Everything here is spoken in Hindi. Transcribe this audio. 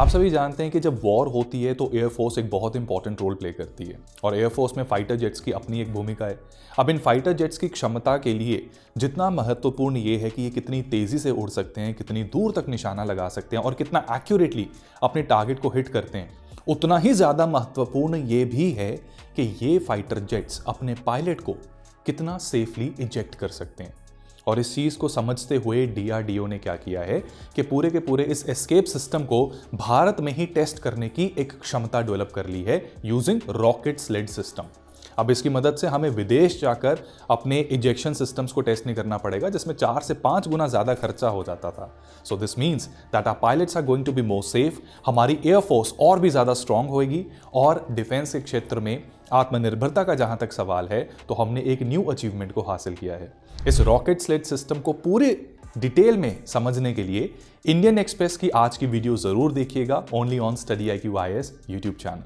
आप सभी जानते हैं कि जब वॉर होती है तो एयरफोर्स एक बहुत इंपॉर्टेंट रोल प्ले करती है और एयरफोर्स में फाइटर जेट्स की अपनी एक भूमिका है। अब इन फाइटर जेट्स की क्षमता के लिए जितना महत्वपूर्ण ये है कि ये कितनी तेज़ी से उड़ सकते हैं, कितनी दूर तक निशाना लगा सकते हैं और कितना एक्यूरेटली अपने टारगेट को हिट करते हैं, उतना ही ज़्यादा महत्वपूर्ण ये भी है कि ये फाइटर जेट्स अपने पायलट को कितना सेफली इजेक्ट कर सकते हैं। और इस चीज़ को समझते हुए DRDO ने क्या किया है कि पूरे के पूरे इस एस्केप सिस्टम को भारत में ही टेस्ट करने की एक क्षमता डेवलप कर ली है यूजिंग रॉकेट स्लेड सिस्टम। अब इसकी मदद से हमें विदेश जाकर अपने इजेक्शन सिस्टम्स को टेस्ट नहीं करना पड़ेगा, जिसमें 4 से 5 गुना ज़्यादा खर्चा हो जाता था। So this means that our pilots are going to be more safe. हमारी एयरफोर्स और भी ज़्यादा स्ट्रांग होएगी और डिफेंस के क्षेत्र में आत्मनिर्भरता का जहां तक सवाल है तो हमने एक न्यू अचीवमेंट को हासिल किया है। इस रॉकेट स्लेड सिस्टम को पूरे डिटेल में समझने के लिए इंडियन एक्सप्रेस की आज की वीडियो जरूर देखिएगा, only on StudyIQ IAS YouTube channel.